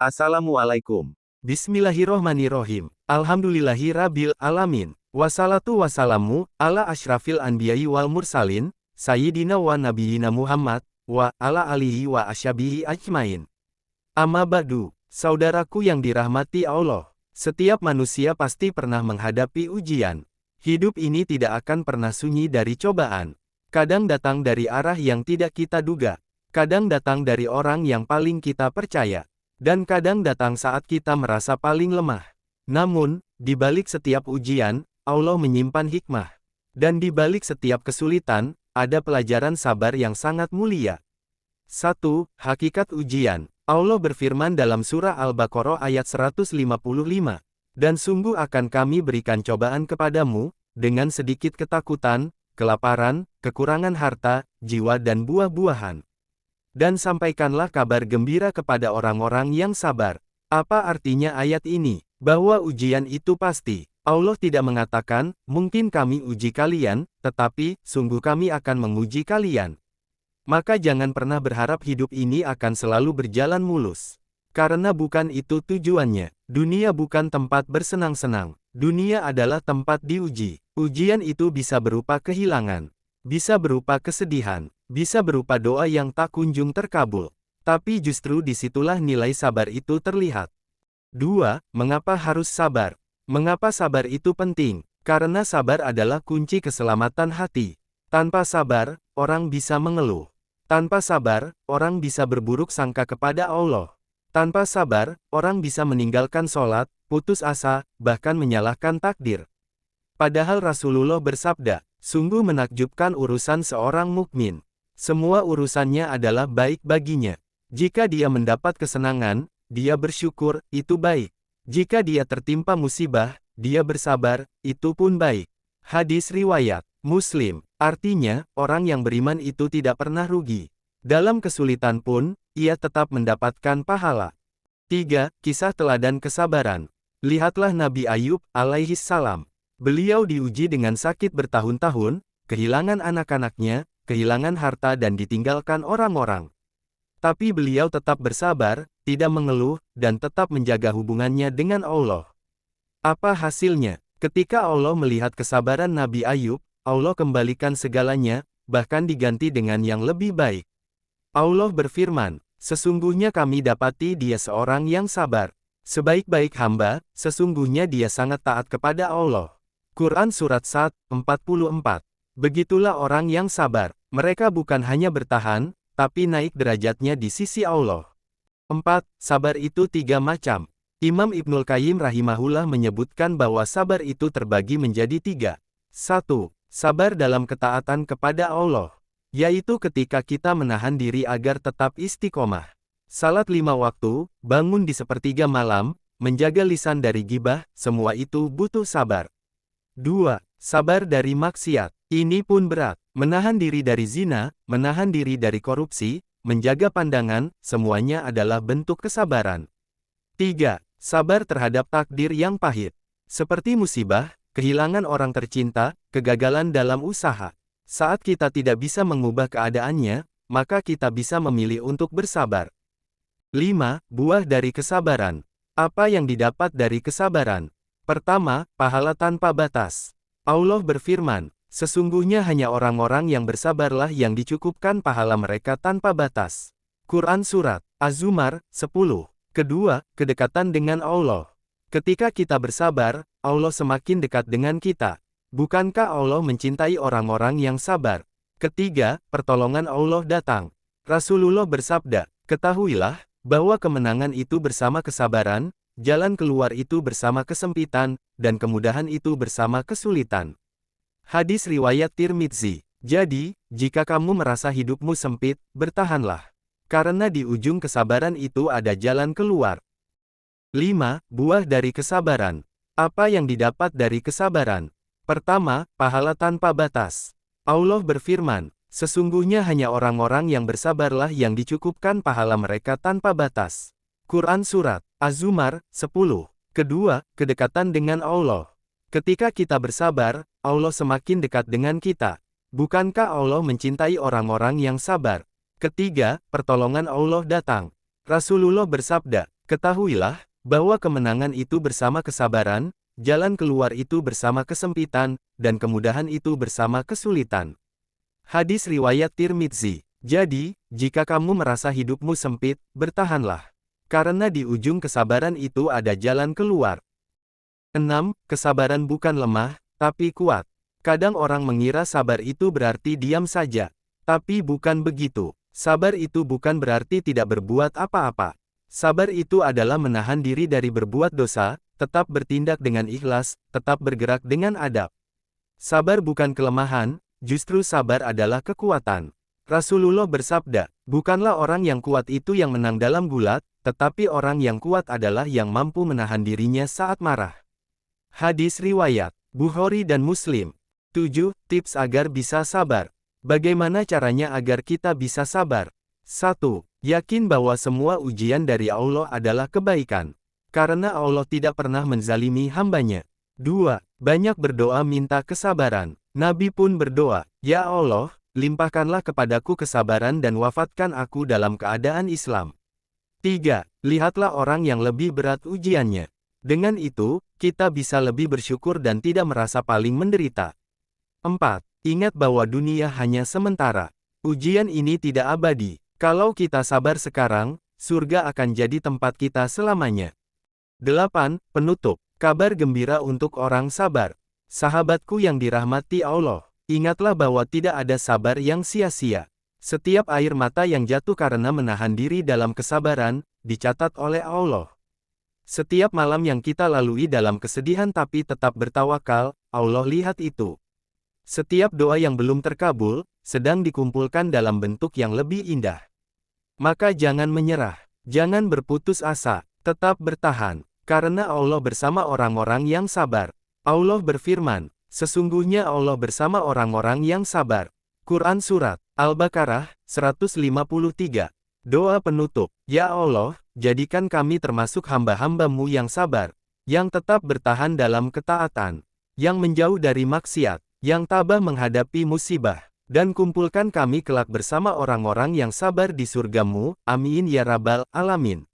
Assalamualaikum. Bismillahirrohmanirrohim. Alhamdulillahirabbil alamin. Wassalatu wassalamu ala asyrafil anbiya'i wal mursalin, sayyidina wa nabiyina Muhammad, wa ala alihi wa asyabihi ajmain. Amma ba'du, saudaraku yang dirahmati Allah, setiap manusia pasti pernah menghadapi ujian. Hidup ini tidak akan pernah sunyi dari cobaan. Kadang datang dari arah yang tidak kita duga, kadang datang dari orang yang paling kita percaya, dan kadang datang saat kita merasa paling lemah. Namun, di balik setiap ujian, Allah menyimpan hikmah. Dan di balik setiap kesulitan, ada pelajaran sabar yang sangat mulia. 1. Hakikat ujian. Allah berfirman dalam surah Al-Baqarah ayat 155. Dan sungguh akan kami berikan cobaan kepadamu, dengan sedikit ketakutan, kelaparan, kekurangan harta, jiwa dan buah-buahan. Dan sampaikanlah kabar gembira kepada orang-orang yang sabar. Apa artinya ayat ini? Bahwa ujian itu pasti. Allah tidak mengatakan, mungkin kami uji kalian, tetapi, sungguh kami akan menguji kalian. Maka jangan pernah berharap hidup ini akan selalu berjalan mulus. Karena bukan itu tujuannya. Dunia bukan tempat bersenang-senang. Dunia adalah tempat diuji. Ujian itu bisa berupa kehilangan, bisa berupa kesedihan, bisa berupa doa yang tak kunjung terkabul. Tapi justru disitulah nilai sabar itu terlihat. 2. Mengapa harus sabar? Mengapa sabar itu penting? Karena sabar adalah kunci keselamatan hati. Tanpa sabar, orang bisa mengeluh. Tanpa sabar, orang bisa berburuk sangka kepada Allah. Tanpa sabar, orang bisa meninggalkan sholat, putus asa, bahkan menyalahkan takdir. Padahal Rasulullah bersabda, sungguh menakjubkan urusan seorang mukmin. Semua urusannya adalah baik baginya. Jika dia mendapat kesenangan, dia bersyukur, itu baik. Jika dia tertimpa musibah, dia bersabar, itu pun baik. Hadis riwayat Muslim, artinya, orang yang beriman itu tidak pernah rugi. Dalam kesulitan pun, ia tetap mendapatkan pahala. 3. Kisah teladan kesabaran. Lihatlah Nabi Ayub, alaihissalam. Beliau diuji dengan sakit bertahun-tahun, kehilangan anak-anaknya, kehilangan harta dan ditinggalkan orang-orang. Tapi beliau tetap bersabar, tidak mengeluh, dan tetap menjaga hubungannya dengan Allah. Apa hasilnya? Ketika Allah melihat kesabaran Nabi Ayub, Allah kembalikan segalanya, bahkan diganti dengan yang lebih baik. Allah berfirman, sesungguhnya kami dapati dia seorang yang sabar. Sebaik-baik hamba, sesungguhnya dia sangat taat kepada Allah. Quran Surat 1, 44. Begitulah orang yang sabar. Mereka bukan hanya bertahan, tapi naik derajatnya di sisi Allah. 4. Sabar itu 3 macam. Imam Ibnul Qayyim rahimahullah menyebutkan bahwa sabar itu terbagi menjadi 3. 1. Sabar dalam ketaatan kepada Allah. Yaitu ketika kita menahan diri agar tetap istiqomah. Salat 5 waktu, bangun di sepertiga malam, menjaga lisan dari gibah, semua itu butuh sabar. 2. Sabar dari maksiat. Ini pun berat. Menahan diri dari zina, menahan diri dari korupsi, menjaga pandangan, semuanya adalah bentuk kesabaran. 3. Sabar terhadap takdir yang pahit. Seperti musibah, kehilangan orang tercinta, kegagalan dalam usaha. Saat kita tidak bisa mengubah keadaannya, maka kita bisa memilih untuk bersabar. 5. Buah dari kesabaran. Apa yang didapat dari kesabaran? Pertama, pahala tanpa batas. Allah berfirman, sesungguhnya hanya orang-orang yang bersabarlah yang dicukupkan pahala mereka tanpa batas. Quran Surat Az-Zumar 10. Kedua, kedekatan dengan Allah. Ketika kita bersabar, Allah semakin dekat dengan kita. Bukankah Allah mencintai orang-orang yang sabar? Ketiga, pertolongan Allah datang. Rasulullah bersabda, ketahuilah, bahwa kemenangan itu bersama kesabaran, jalan keluar itu bersama kesempitan, dan kemudahan itu bersama kesulitan. Hadis riwayat Tirmidzi. Jadi, jika kamu merasa hidupmu sempit, bertahanlah. Karena di ujung kesabaran itu ada jalan keluar. 5. Buah dari kesabaran. Apa yang didapat dari kesabaran? Pertama, pahala tanpa batas. Allah berfirman, sesungguhnya hanya orang-orang yang bersabarlah yang dicukupkan pahala mereka tanpa batas. Quran Surat Az-Zumar 10. Kedua, kedekatan dengan Allah. Ketika kita bersabar, Allah semakin dekat dengan kita. Bukankah Allah mencintai orang-orang yang sabar? Ketiga, pertolongan Allah datang. Rasulullah bersabda, Ketahuilah, bahwa kemenangan itu bersama kesabaran, jalan keluar itu bersama kesempitan, dan kemudahan itu bersama kesulitan. Hadis riwayat Tirmidzi. Jadi, jika kamu merasa hidupmu sempit, bertahanlah. Karena di ujung kesabaran itu ada jalan keluar. 6. Kesabaran bukan lemah, tapi kuat. Kadang orang mengira sabar itu berarti diam saja. Tapi bukan begitu. Sabar itu bukan berarti tidak berbuat apa-apa. Sabar itu adalah menahan diri dari berbuat dosa, tetap bertindak dengan ikhlas, tetap bergerak dengan adab. Sabar bukan kelemahan, justru sabar adalah kekuatan. Rasulullah bersabda, bukanlah orang yang kuat itu yang menang dalam gulat, tetapi orang yang kuat adalah yang mampu menahan dirinya saat marah. Hadis riwayat Bukhari dan Muslim. 7. Tips agar bisa sabar. Bagaimana caranya agar kita bisa sabar? 1. Yakin bahwa semua ujian dari Allah adalah kebaikan. Karena Allah tidak pernah menzalimi hambanya. 2. Banyak berdoa minta kesabaran. Nabi pun berdoa, Ya Allah, limpahkanlah kepadaku kesabaran dan wafatkan aku dalam keadaan Islam. 3. Lihatlah orang yang lebih berat ujiannya. Dengan itu, kita bisa lebih bersyukur dan tidak merasa paling menderita. 4. Ingat bahwa dunia hanya sementara. Ujian ini tidak abadi. Kalau kita sabar sekarang, surga akan jadi tempat kita selamanya. 8. Penutup. Kabar gembira untuk orang sabar. Sahabatku yang dirahmati Allah, ingatlah bahwa tidak ada sabar yang sia-sia. Setiap air mata yang jatuh karena menahan diri dalam kesabaran, dicatat oleh Allah. Setiap malam yang kita lalui dalam kesedihan tapi tetap bertawakal, Allah lihat itu. Setiap doa yang belum terkabul, sedang dikumpulkan dalam bentuk yang lebih indah. Maka jangan menyerah, jangan berputus asa, tetap bertahan, karena Allah bersama orang-orang yang sabar. Allah berfirman, sesungguhnya Allah bersama orang-orang yang sabar. Quran Surat Al-Baqarah 153. Doa penutup, Ya Allah, jadikan kami termasuk hamba-hamba-Mu yang sabar, yang tetap bertahan dalam ketaatan, yang menjauh dari maksiat, yang tabah menghadapi musibah. Dan kumpulkan kami kelak bersama orang-orang yang sabar di surga-Mu, amin ya rabbal alamin.